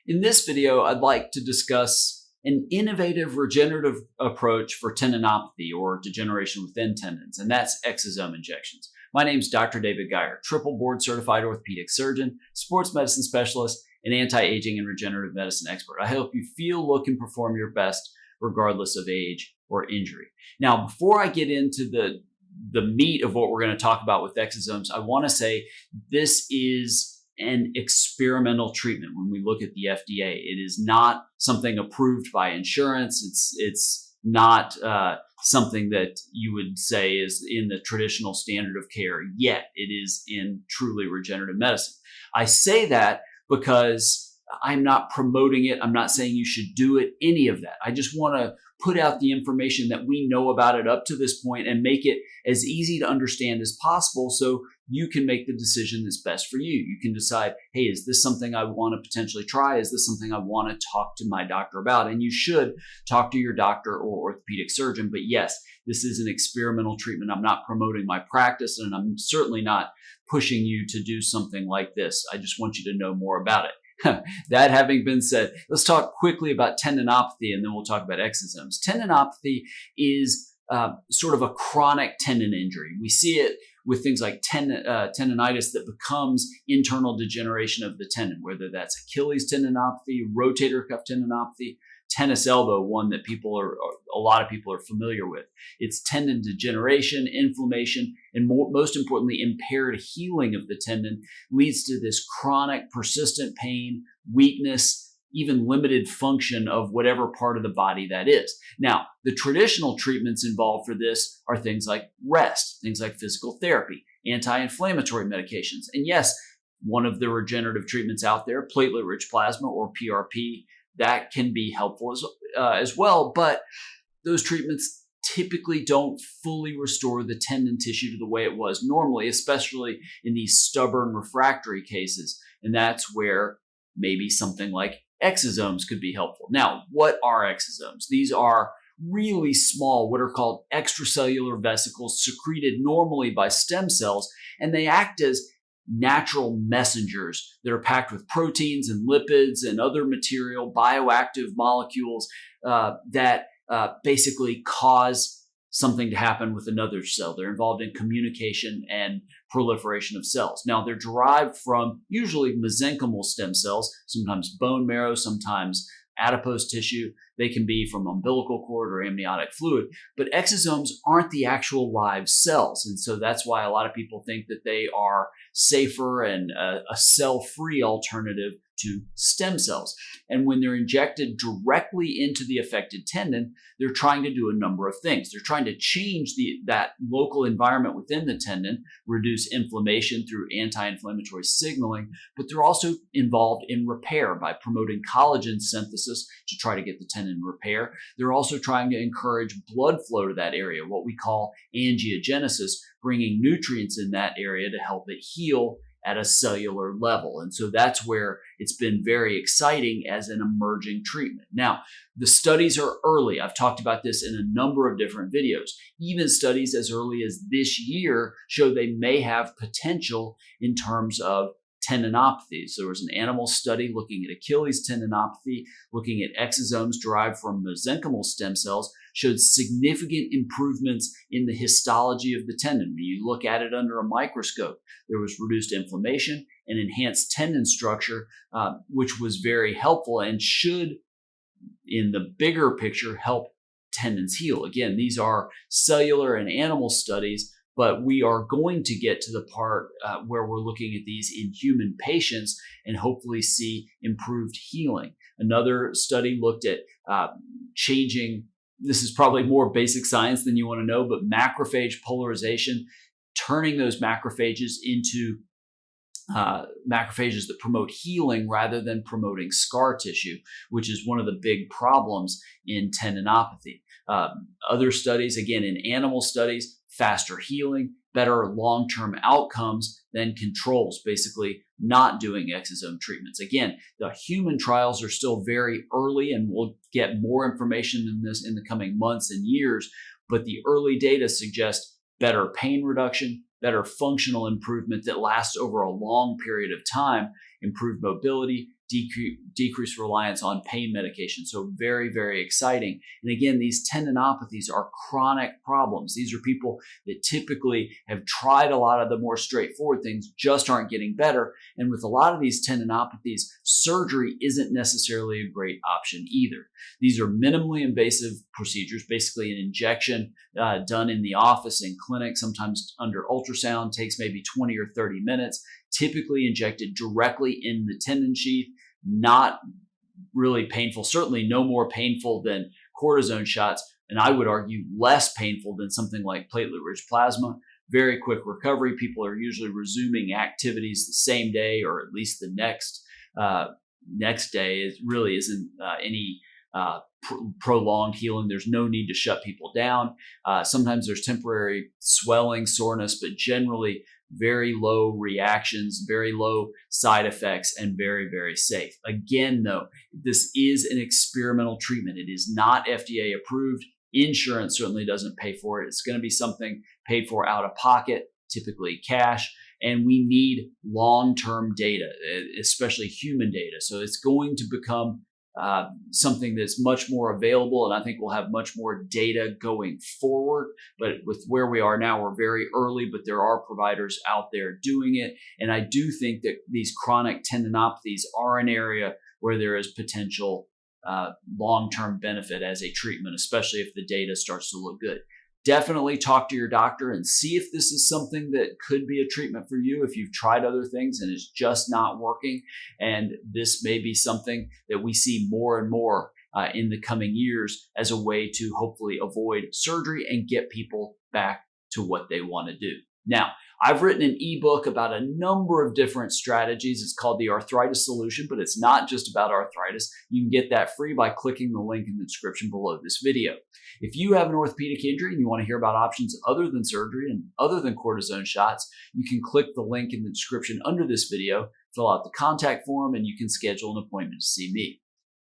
In this video, I'd like to discuss an innovative regenerative approach for tendinopathy or degeneration within tendons, and that's exosome injections. My name is Dr. David Geier, triple board certified orthopedic surgeon, sports medicine specialist, and anti-aging and regenerative medicine expert. I hope you feel, look, and perform your best regardless of age or injury. Now, before I get into the meat of what we're going to talk about with exosomes, I want to say this is an experimental treatment. When we look at the FDA, it is not something approved by insurance. It's not something that you would say is in the traditional standard of care, yet it is in truly regenerative medicine. I say that because I'm not promoting it. I'm not saying you should do it, any of that. I just want to put out the information that we know about it up to this point and make it as easy to understand as possible so you can make the decision that's best for you. You can decide, hey, is this something I want to potentially try? Is this something I want to talk to my doctor about? And you should talk to your doctor or orthopedic surgeon. But yes, this is an experimental treatment. I'm not promoting my practice, and I'm certainly not pushing you to do something like this. I just want you to know more about it. That having been said, let's talk quickly about tendinopathy, and then we'll talk about exosomes. Tendinopathy is sort of a chronic tendon injury. We see it with things like tendonitis that becomes internal degeneration of the tendon, whether that's Achilles tendinopathy, rotator cuff tendinopathy, tennis elbow, one that a lot of people are familiar with. It's tendon degeneration, inflammation, and most importantly, impaired healing of the tendon leads to this chronic, persistent pain, weakness, even limited function of whatever part of the body that is. Now, the traditional treatments involved for this are things like rest, things like physical therapy, anti-inflammatory medications. And yes, one of the regenerative treatments out there, platelet-rich plasma or PRP, that can be helpful as well. But those treatments typically don't fully restore the tendon tissue to the way it was normally, especially in these stubborn refractory cases. And that's where maybe something like exosomes could be helpful. Now, what are exosomes? These are really small, what are called extracellular vesicles secreted normally by stem cells, and they act as natural messengers that are packed with proteins and lipids and other material, bioactive molecules that basically cause something to happen with another cell. They're involved in communication and proliferation of cells. Now, they're derived from usually mesenchymal stem cells, sometimes bone marrow, sometimes adipose tissue. They can be from umbilical cord or amniotic fluid, but exosomes aren't the actual live cells. And so that's why a lot of people think that they are safer and a cell-free alternative to stem cells. And when they're injected directly into the affected tendon, they're trying to do a number of things. They're trying to change that local environment within the tendon, reduce inflammation through anti-inflammatory signaling, but they're also involved in repair by promoting collagen synthesis to try to get the tendon repair. They're also trying to encourage blood flow to that area, what we call angiogenesis, bringing nutrients in that area to help it heal at a cellular level. And so that's where it's been very exciting as an emerging treatment. Now, the studies are early. I've talked about this in a number of different videos. Even studies as early as this year show they may have potential in terms of tendinopathy. So there was an animal study looking at Achilles tendinopathy, looking at exosomes derived from mesenchymal stem cells, showed significant improvements in the histology of the tendon. When you look at it under a microscope, there was reduced inflammation and enhanced tendon structure, which was very helpful and should, in the bigger picture, help tendons heal. Again, these are cellular and animal studies, but we are going to get to the part where we're looking at these in human patients and hopefully see improved healing. Another study looked at changing, this is probably more basic science than you want to know, but macrophage polarization, turning those macrophages into macrophages that promote healing rather than promoting scar tissue, which is one of the big problems in tendinopathy. Other studies, again, in animal studies, faster healing, better long-term outcomes than controls, basically not doing exosome treatments. Again, the human trials are still very early, and we'll get more information in this in the coming months and years, but the early data suggest better pain reduction, better functional improvement that lasts over a long period of time, improved mobility, decrease reliance on pain medication. So very, very exciting. And again, these tendinopathies are chronic problems. These are people that typically have tried a lot of the more straightforward things, just aren't getting better. And with a lot of these tendinopathies, surgery isn't necessarily a great option either. These are minimally invasive procedures, basically an injection done in the office, in clinic, sometimes under ultrasound, takes maybe 20 or 30 minutes, typically injected directly in the tendon sheath, not really painful, certainly no more painful than cortisone shots, and I would argue less painful than something like platelet-rich plasma. Very quick recovery. People are usually resuming activities the same day or at least the next day. It really isn't any prolonged healing. There's no need to shut people down. Sometimes there's temporary swelling, soreness, but generally very low reactions, very low side effects, and very, very safe. Again, though, this is an experimental treatment. It is not FDA approved. Insurance certainly doesn't pay for it. It's going to be something paid for out of pocket, typically cash. And we need long-term data, especially human data. So it's going to become something that's much more available, and I think we'll have much more data going forward. But with where we are now, we're very early, but there are providers out there doing it. And I do think that these chronic tendinopathies are an area where there is potential long-term benefit as a treatment, especially if the data starts to look good. Definitely talk to your doctor and see if this is something that could be a treatment for you if you've tried other things and it's just not working. And this may be something that we see more and more in the coming years as a way to hopefully avoid surgery and get people back to what they want to do. Now, I've written an ebook about a number of different strategies. It's called the Arthritis Solution, but it's not just about arthritis. You can get that free by clicking the link in the description below this video. If you have an orthopedic injury and you want to hear about options other than surgery and other than cortisone shots, you can click the link in the description under this video, fill out the contact form, and you can schedule an appointment to see me.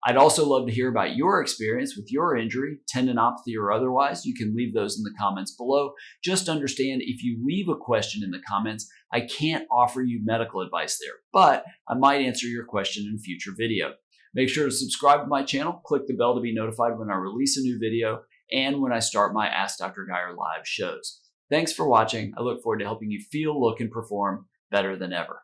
I'd also love to hear about your experience with your injury, tendinopathy or otherwise. You can leave those in the comments below. Just understand, if you leave a question in the comments, I can't offer you medical advice there, but I might answer your question in a future video. Make sure to subscribe to my channel, click the bell to be notified when I release a new video and when I start my Ask Dr. Geier live shows. Thanks for watching. I look forward to helping you feel, look, and perform better than ever.